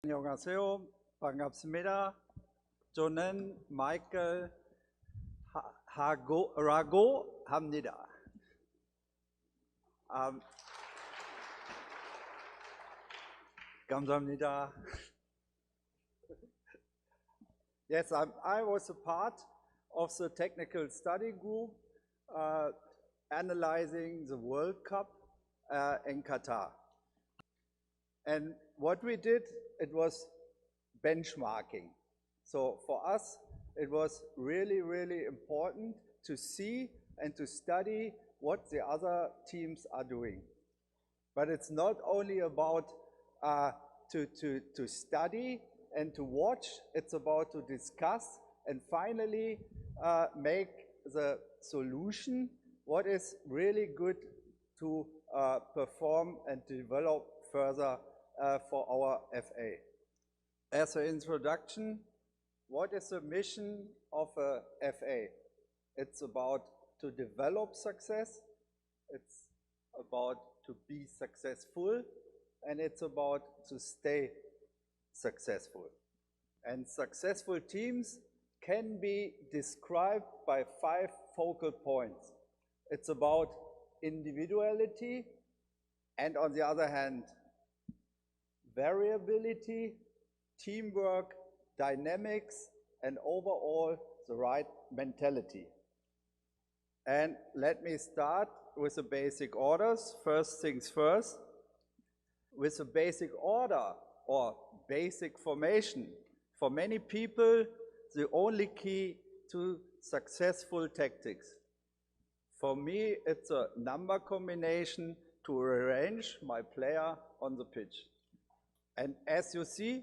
안녕하세요. 반갑습니다. 저는 마이클 라고 합니다. 감사합니다. Yes, I was a part of the technical study group analyzing the World Cup in Qatar. And what we did, it was benchmarking. So for us, it was really, really important to see and to study what the other teams are doing. But it's not only about to study and to watch, it's about to discuss and finally make the solution what is really good to perform and develop further for our FA. As an introduction, what is the mission of a FA? It's about to develop success, it's about to be successful, and it's about to stay successful. And successful teams can be described by 5 focal points. It's about individuality, and on the other hand, variability, teamwork, dynamics, and overall the right mentality. And let me start with the basic orders. First things first. With the basic order or basic formation, for many people, the only key to successful tactics. For me, it's a number combination to arrange my player on the pitch. And as you see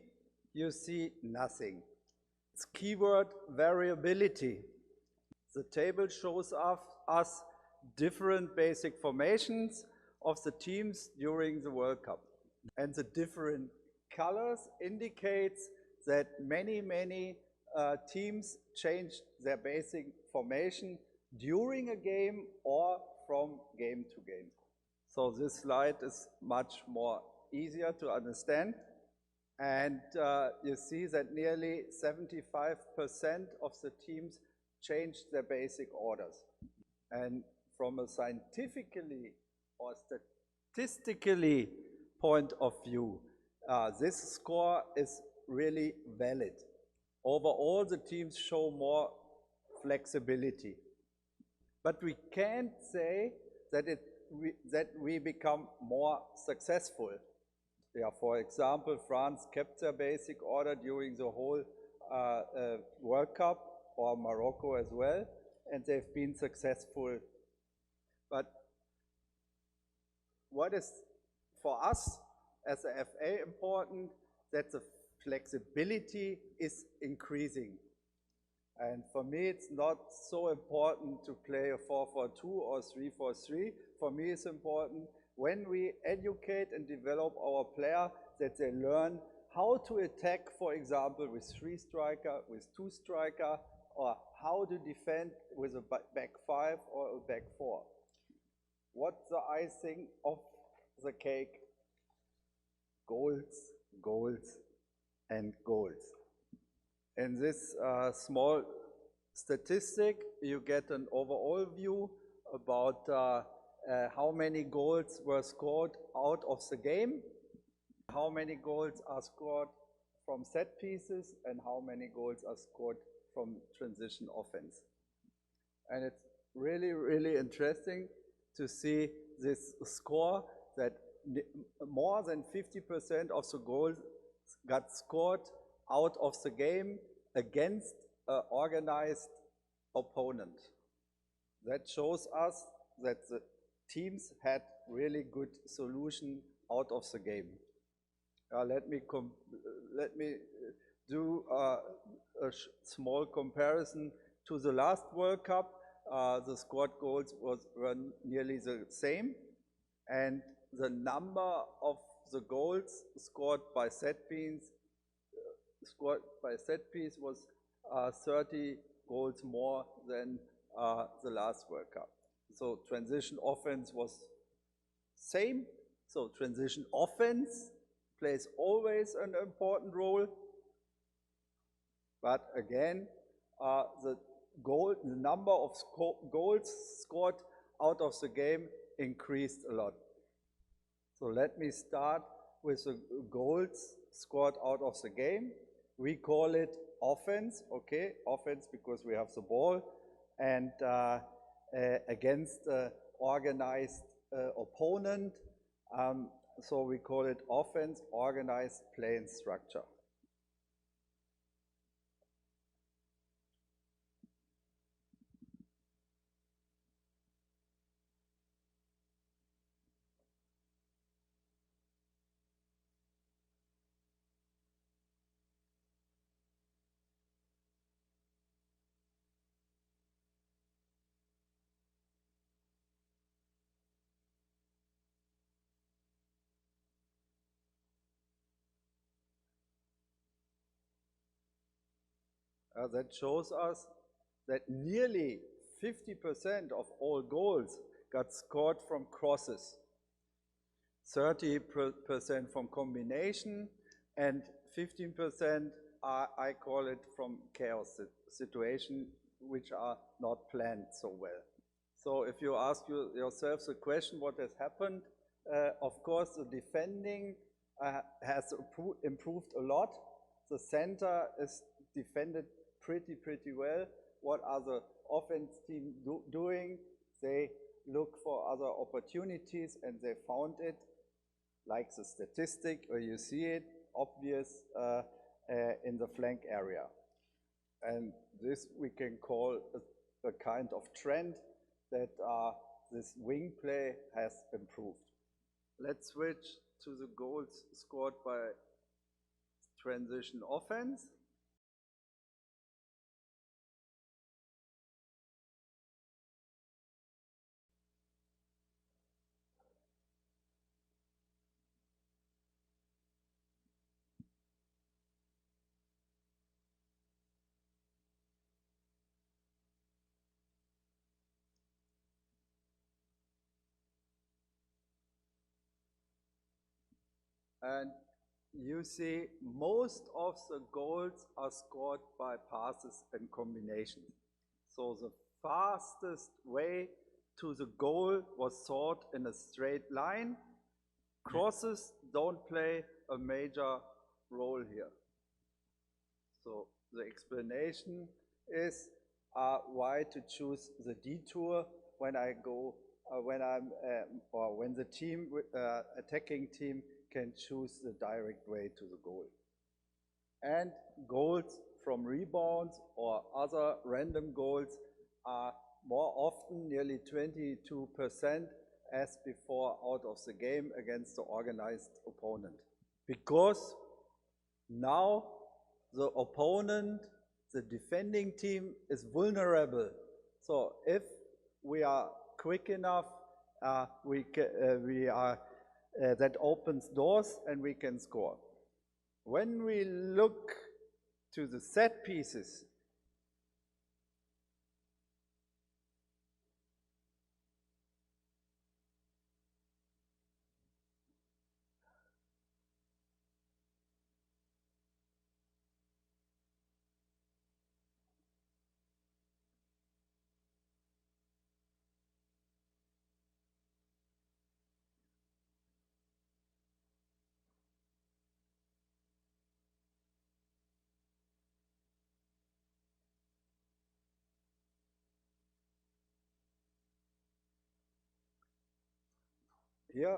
nothing. It's keyword variability. The table shows us different basic formations of the teams during the World Cup. And the different colors indicates that many teams change their basic formation during a game or from game to game. So this slide is much more easier to understand. And you see that nearly 75% of the teams changed their basic orders. And from a scientifically or statistically point of view, this score is really valid. Overall, the teams show more flexibility. But we can't say that we become more successful. Yeah, for example, France kept their basic order during the whole World Cup, or Morocco as well, and they've been successful. But what is for us as a FA important, that the flexibility is increasing. And for me, it's not so important to play a 4-4-2 or 3-4-3. For me, it's important when we educate and develop our player that they learn how to attack, for example, with 3 striker, with 2 striker, or how to defend with a back 5 or a back 4. What's the icing of the cake? Goals, goals, and goals. In this small statistic, you get an overall view about how many goals were scored out of the game, how many goals are scored from set pieces, and how many goals are scored from transition offense. And it's really, really interesting to see this score that more than 50% of the goals got scored out of the game against an organized opponent. That shows us that the teams had really good solution out of the game. Let me do a small comparison to the last World Cup. The scored goals were nearly the same, and the number of the goals scored by set piece was 30 goals more than the last World Cup. So transition offense was same. So transition offense plays always an important role. But again, the number of goals scored out of the game increased a lot. So let me start with the goals scored out of the game. We call it offense, okay? Offense because we have the ball and against the organized opponent. So we call it offense, organized play and structure. That shows us that nearly 50% of all goals got scored from crosses, 30% from combination, and 15% I call it from chaos situation, which are not planned so well. So if you ask yourself the question, what has happened? Of course, the defending has improved a lot. The center is defended pretty well. What are the offense team doing? They look for other opportunities and they found it, like the statistic where you see it, obvious in the flank area. And this we can call a kind of trend that this wing play has improved. Let's switch to the goals scored by transition offense. And you see most of the goals are scored by passes and combinations. So the fastest way to the goal was sought in a straight line. Crosses don't play a major role here. So the explanation is why to choose the detour when I go when the team attacking team can choose the direct way to the goal. And goals from rebounds or other random goals are more often, nearly 22% as before, out of the game against the organized opponent. Because now the opponent, the defending team, is vulnerable. So if we are quick enough, that opens doors and we can score. When we look to the set pieces, here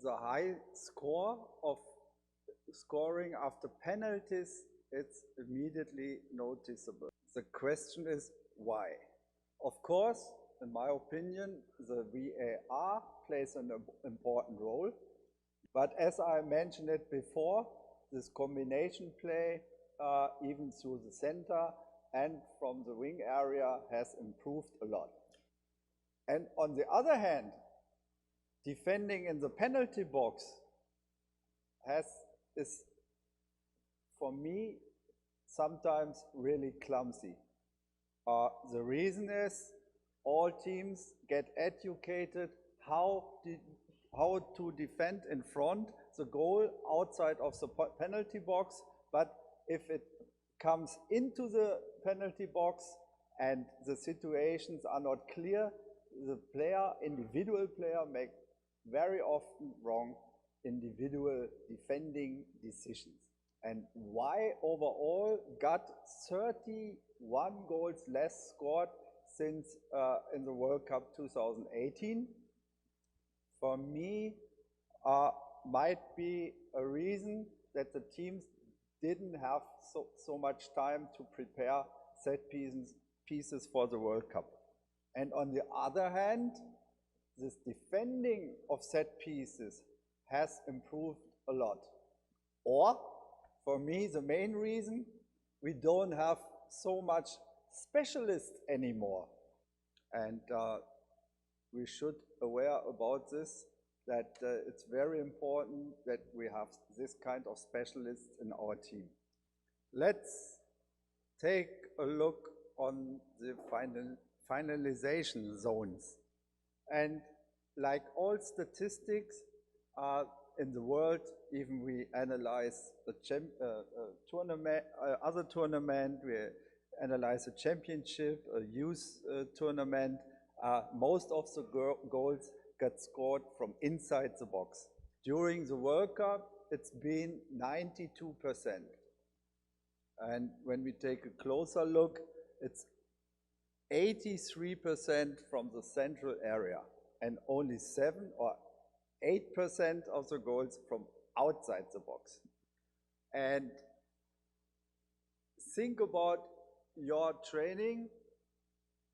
the high score of scoring after penalties, it's immediately noticeable. The question is why? Of course, in my opinion, the VAR plays an important role. But as I mentioned it before, this combination play, even through the center and from the wing area, has improved a lot. And on the other hand, defending in the penalty box is, for me, sometimes really clumsy. The reason is all teams get educated how how to defend in front, the goal outside of the penalty box, but if it comes into the penalty box and the situations are not clear, the individual player make very often wrong individual defending decisions. And why overall got 31 goals less scored since in the World Cup 2018? For me, might be a reason that the teams didn't have so much time to prepare set pieces for the World Cup. And on the other hand, this defending of set pieces has improved a lot. Or, for me, the main reason, we don't have so much specialists anymore. And we should aware about this, that it's very important that we have this kind of specialists in our team. Let's take a look on the finalization zones. And like all statistics in the world, even we analyze the tournament, other tournament, we analyze a championship, a youth tournament, most of the goals got scored from inside the box. During the World Cup, it's been 92%. And when we take a closer look, it's 83% from the central area and only 7 or 8% of the goals from outside the box. And think about your training,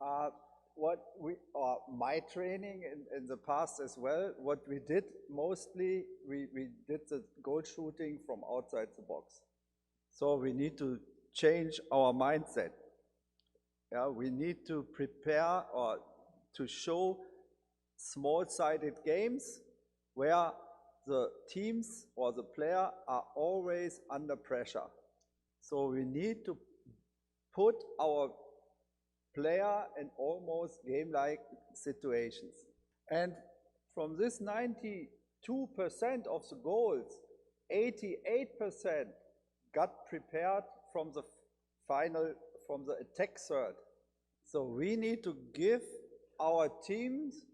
my training in the past as well. What we did mostly, we did the goal shooting from outside the box. So we need to change our mindset. Yeah, we need to prepare or to show small-sided games where the teams or the player are always under pressure. So we need to put our player in almost game-like situations. And from this 92% of the goals, 88% got prepared from the attack third. So we need to give our teams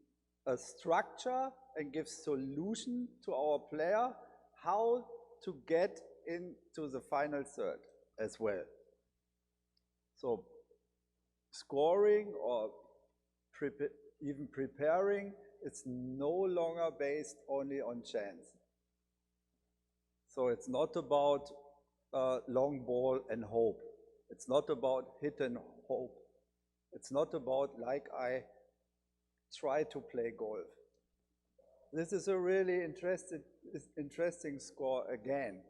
a structure and give solution to our player how to get into the final third as well. So scoring or even preparing, it's no longer based only on chance. So it's not about long ball and hope. It's not about hit and hope. It's not about like I try to play golf. This is a really interesting score again.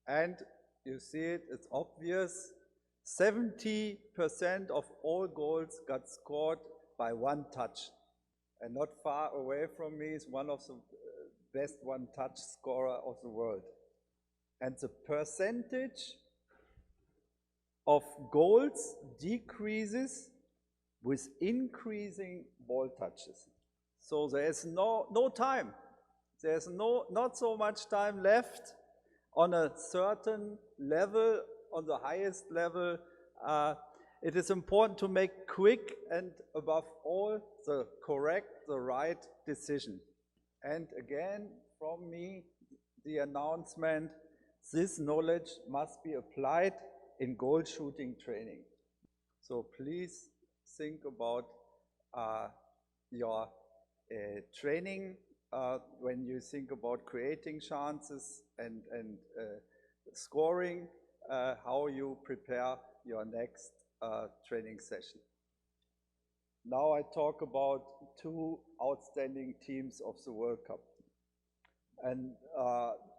And you see it, it's obvious. 70% of all goals got scored by one touch. And not far away from me is one of the best one-touch scorer of the world. And the percentage of goals decreases with increasing ball touches. So there's no time. There's not so much time left on a certain level, on the highest level. It is important to make quick and above all the right decision. And again, from me, the announcement, this knowledge must be applied in goal shooting training. So please think about your training when you think about creating chances and scoring, how you prepare your next training session. Now I talk about two outstanding teams of the World Cup. And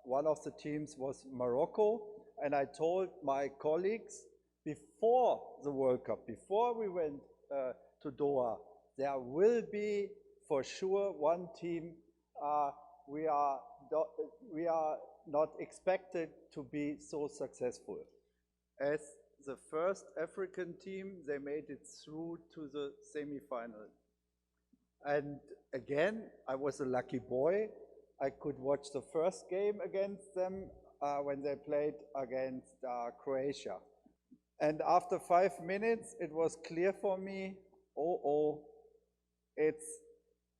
one of the teams was Morocco, and I told my colleagues before the World Cup, before we went to Doha, there will be for sure one team we are not expected to be so successful. As the first African team, they made it through to the semi-final. And again, I was a lucky boy. I could watch the first game against them when they played against Croatia. And after 5 minutes, it was clear for me, it's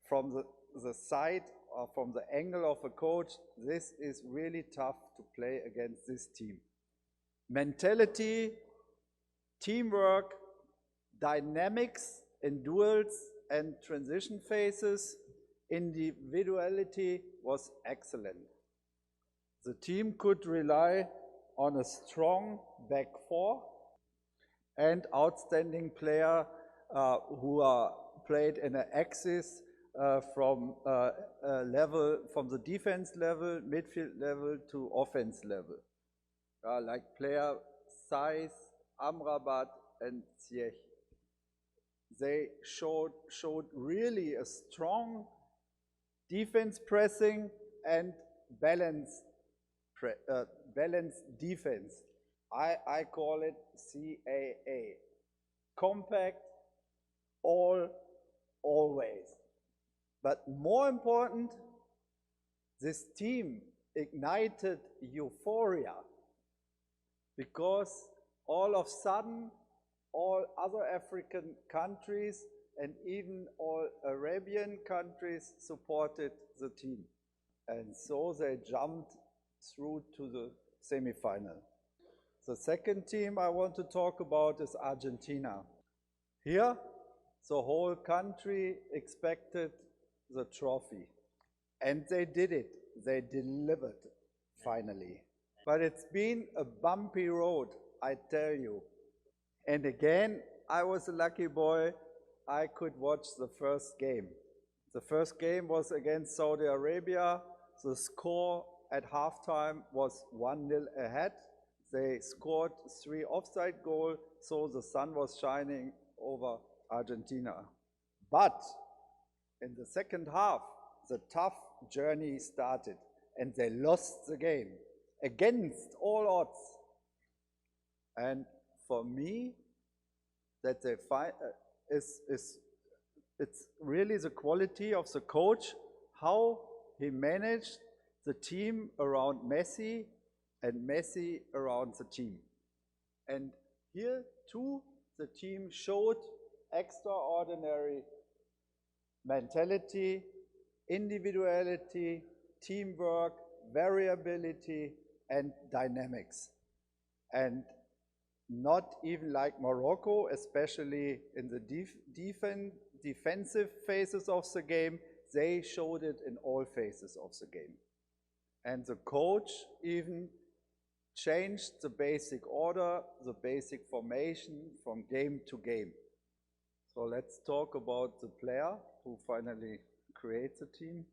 from the side or from the angle of a coach, this is really tough to play against this team. Mentality, teamwork, dynamics in duels and transition phases, individuality was excellent. The team could rely on a strong back four and outstanding player who are played in an axis from the defense level, midfield level to offense level. Like player Saiz, Amrabat and Ziyech. They showed really a strong defense pressing and balanced defense. I call it CAA. Compact, always. But more important, this team ignited euphoria because all of a sudden, all other African countries and even all Arabian countries supported the team. And so they jumped through to the semi-final. The second team I want to talk about is Argentina. Here, the whole country expected the trophy. And they did it. They delivered, finally. But it's been a bumpy road, I tell you. And again, I was a lucky boy. I could watch the first game. The first game was against Saudi Arabia. The score at halftime was 1-0 ahead. They scored 3 offside goals, so the sun was shining over Argentina. But in the second half, the tough journey started, and they lost the game against all odds. And for me, that they it's really the quality of the coach, how he managed the team around Messi and Messi around the team. And here too, the team showed extraordinary mentality, individuality, teamwork, variability, and dynamics. And not even like Morocco, especially in the defensive phases of the game, they showed it in all phases of the game. And the coach even changed the basic order, the basic formation from game to game. So let's talk about the player who finally creates the team.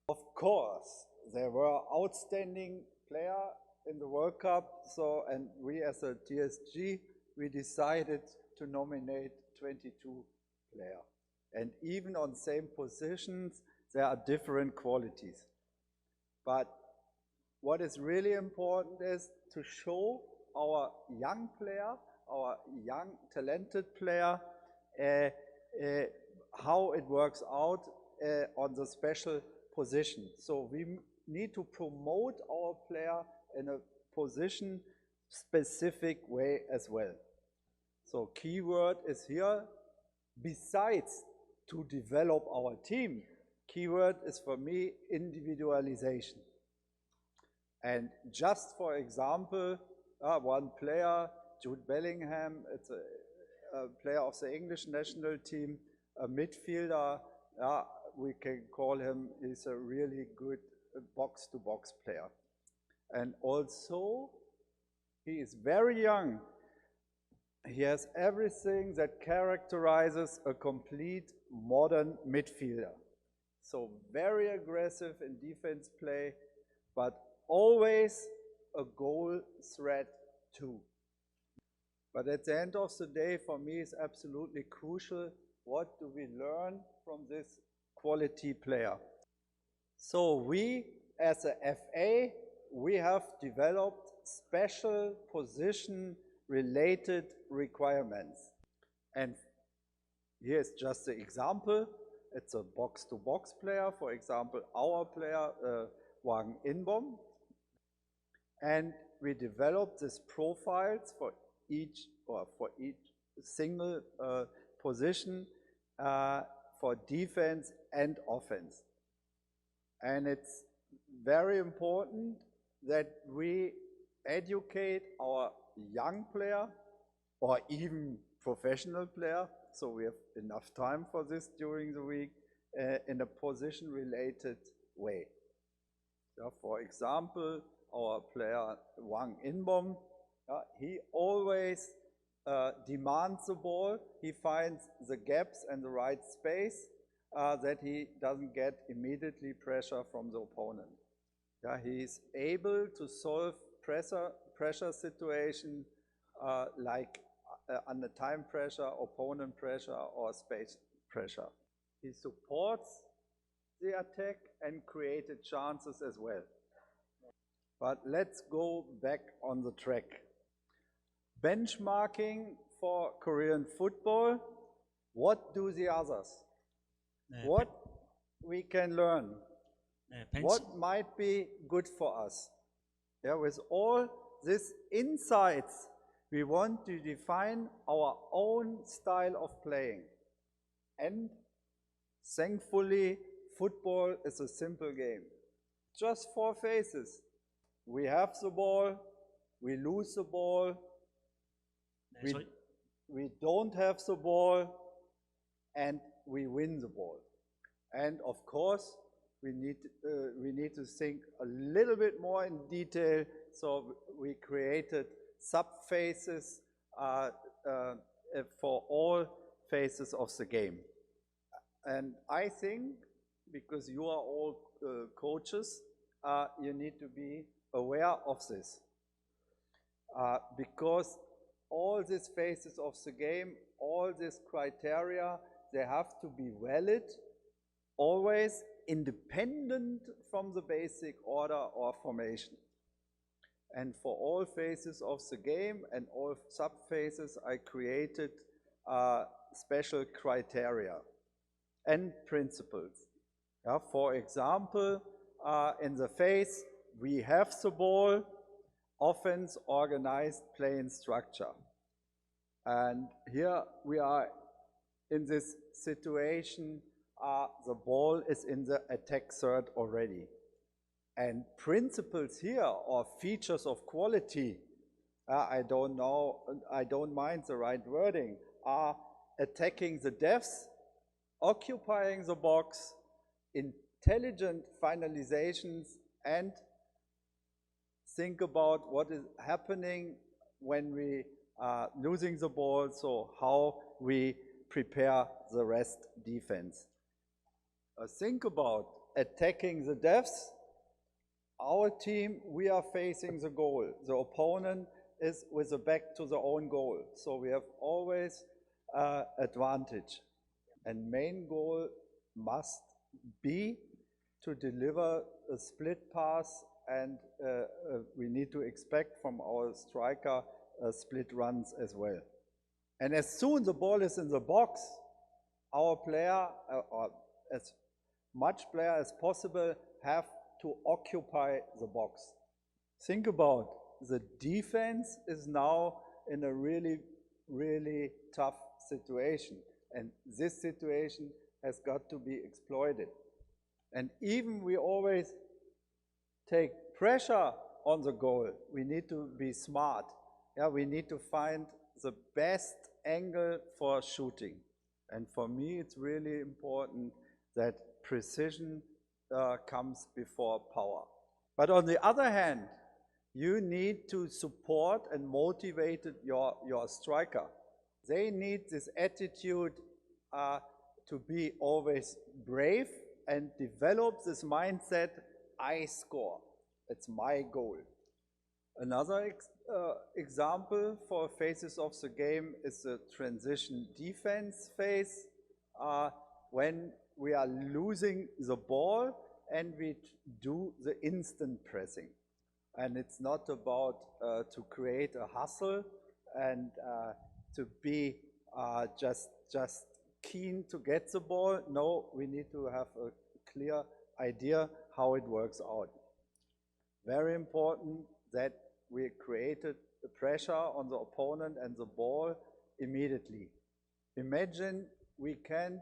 Of course, there were outstanding players in the World Cup, and we as a TSG, we decided to nominate 22 players. And even on same positions, there are different qualities. But what is really important is to show our young player, our young talented player, how it works out on the special position. So we need to promote our player in a position specific way as well. So keyword is here, besides to develop our team, keyword is for me individualization. And just for example, one player, Jude Bellingham, it's a player of the English national team, a midfielder, we can call him, he's a really good box-to-box player. And also, he is very young. He has everything that characterizes a complete modern midfielder. So very aggressive in defense play, but always a goal threat too. But at the end of the day, for me, it's absolutely crucial, what do we learn from this quality player? So we, as a FA, we have developed special position-related requirements. And here's just the example. it's a box-to-box player, for example, our player, Wang Inbom. And we developed these profiles for each single position for defense and offense. And it's very important that we educate our young player or even professional player, so we have enough time for this during the week, in a position-related way. So for example, our player Wang Inbom, he always demands the ball. He finds the gaps and the right space that he doesn't get immediately pressure from the opponent. He is able to solve pressure situation like under time pressure, opponent pressure, or space pressure. He supports the attack and created chances as well. But let's go back on the track. Benchmarking for Korean football. What do the others? What we can learn? What might be good for us? With all these insights, we want to define our own style of playing. And thankfully, football is a simple game. Just 4 phases. We have the ball, we lose the ball, we don't have the ball, and we win the ball. And of course, we need to think a little bit more in detail, so we created sub-phases for all phases of the game. And I think, because you are all coaches, you need to be aware of this. Because all these phases of the game, all these criteria, they have to be valid, always independent from the basic order or formation. And for all phases of the game and all sub-phases, I created special criteria and principles. For example, in the phase, we have the ball, offense, organized, playing structure. And here we are in this situation, the ball is in the attack third already. And principles here, or features of quality, I don't mind the right wording, are attacking the depths, occupying the box, intelligent finalizations, and think about what is happening when we are losing the ball, so how we prepare the rest defense. Think about attacking the depths. Our team, we are facing the goal. The opponent is with the back to the own goal. So we have always advantage. And main goal must be to deliver a split pass, and we need to expect from our striker split runs as well. And as soon the ball is in the box, our player, or as much player as possible, have to occupy the box. Think about, the defense is now in a really, really tough situation. And this situation has got to be exploited. And even we always take pressure on the goal, we need to be smart. We need to find the best angle for shooting. And for me, it's really important that precision comes before power. But on the other hand, you need to support and motivate your striker. They need this attitude to be always brave and develop this mindset, I score, it's my goal. Another example for phases of the game is the transition defense phase, when we are losing the ball and we do the instant pressing. And it's not about to create a hustle and to be just keen to get the ball. No, we need to have a clear idea how it works out. Very important that we created the pressure on the opponent and the ball immediately. Imagine we can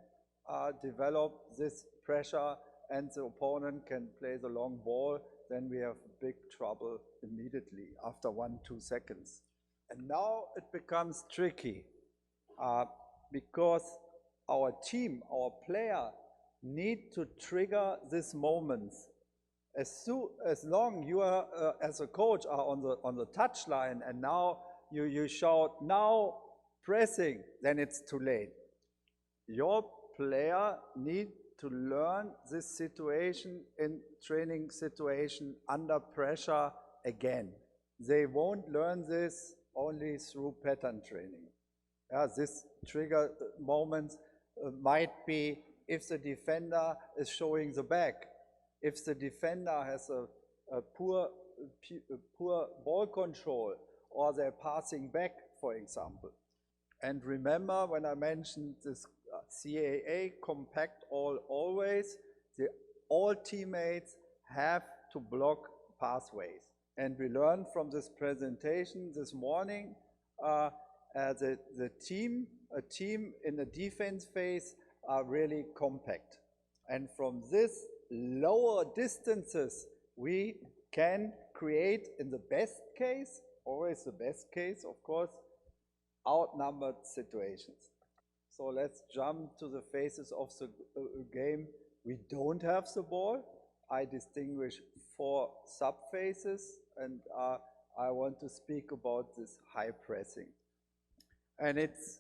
develop this pressure and the opponent can play the long ball, then we have big trouble immediately after 1-2 seconds. And now it becomes tricky because our team, our player, need to trigger these moments. As long you are, as a coach, are on the touchline and now you shout, now pressing, then it's too late. Your player need to learn this situation in training situation under pressure again. They won't learn this only through pattern training. This trigger moments might be if the defender is showing the back, if the defender has a poor ball control, or they're passing back, for example. And remember when I mentioned this CAA, compact always, all teammates have to block pathways. And we learned from this presentation this morning, a team in the defense phase are really compact. And from this lower distances, we can create, in the best case, always the best case, of course, outnumbered situations. So let's jump to the phases of the game. We don't have the ball. I distinguish 4 sub-phases, and I want to speak about this high pressing. And it's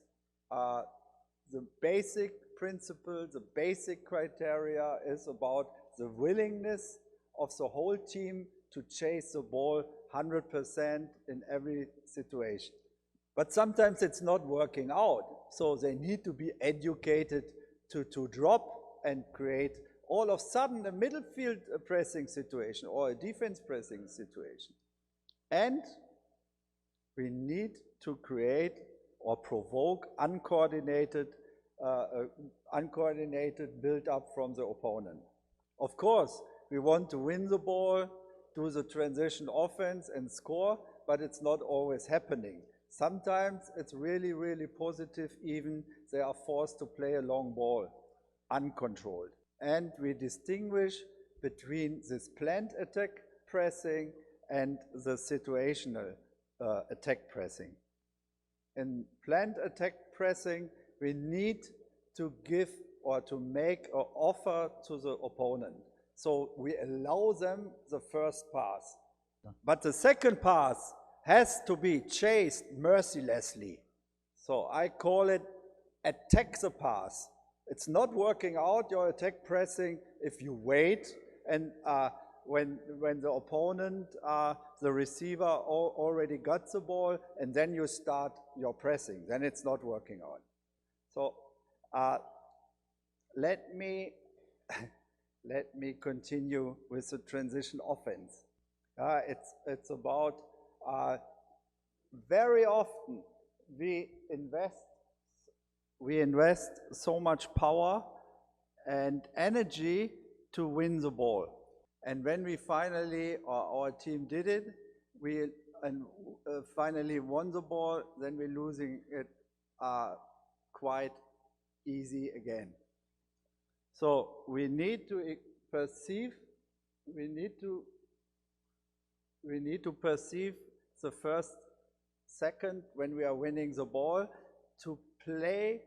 the basic principle, the basic criteria is about the willingness of the whole team to chase the ball 100% in every situation. But sometimes it's not working out, so they need to be educated to drop and create all of a sudden a middle field pressing situation or a defense pressing situation. And we need to create or provoke uncoordinated build-up from the opponent. Of course, we want to win the ball, do the transition offense and score, but it's not always happening. Sometimes it's really, really positive even they are forced to play a long ball, uncontrolled. And we distinguish between this planned attack pressing and the situational attack pressing. In planned attack pressing, we need to give or to make an offer to the opponent. So we allow them the first pass. But the second pass has to be chased mercilessly. So I call it attack the pass. It's not working out your attack pressing if you wait and when the opponent, the receiver already got the ball and then you start your pressing, then it's not working out. So let me continue with the transition offense. It's about very often we invest so much power and energy to win the ball. And when we finally, or our team did it, we finally won the ball, then we're losing it quite easy again. So we need to perceive the first second when we are winning the ball to play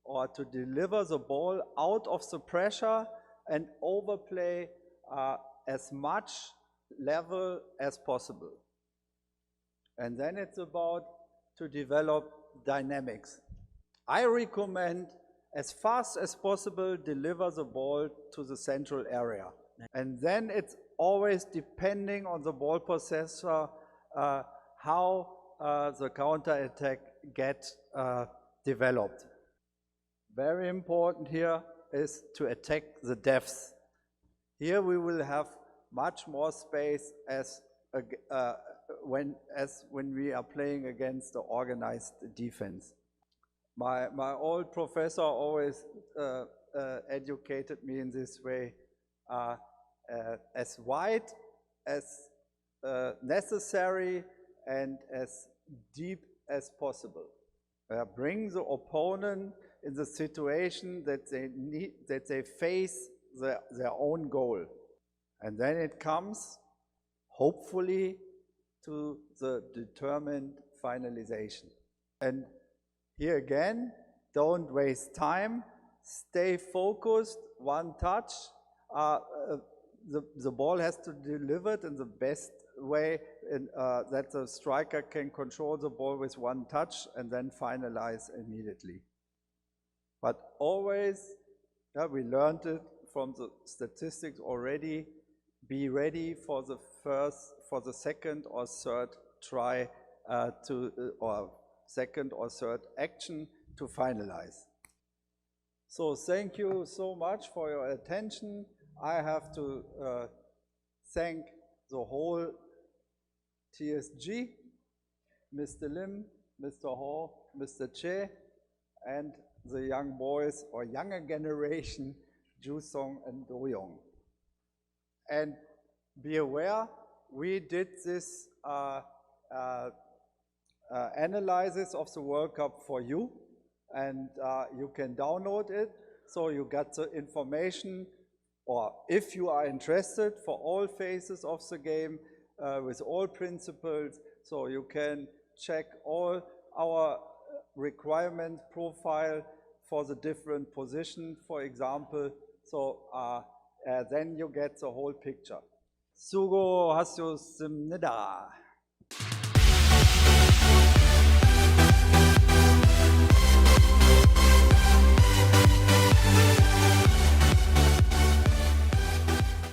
or to deliver the ball out of the pressure and overplay as much level as possible. And then it's about to develop dynamics. I recommend as fast as possible deliver the ball to the central area. And then it's always depending on the ball possessor how the counter-attack gets developed. Very important here is to attack the depths. Here we will have much more space as when we are playing against the organized defense. My old professor always educated me in this way, as wide as necessary and as deep as possible. Bring the opponent in the situation that they face their own goal. And then it comes, hopefully, to the determined finalization. And here again, don't waste time, stay focused, one touch. The ball has to be delivered in the best way that the striker can control the ball with one touch and then finalize immediately. But always, we learned it from the statistics already, be ready for the second or third try or second or third action to finalize. So thank you so much for your attention. I have to thank the whole TSG, Mr. Lim, Mr. Hall, Mr. Che, and the young boys or younger generation, Ju Song and Do Young. And be aware, we did this analysis of the World Cup for you, and you can download it, so you got the information, or if you are interested, for all phases of the game, with all principles, so you can check all our requirement profile for the different positions, for example, so then you get the whole picture. Sugo hasyosimnida.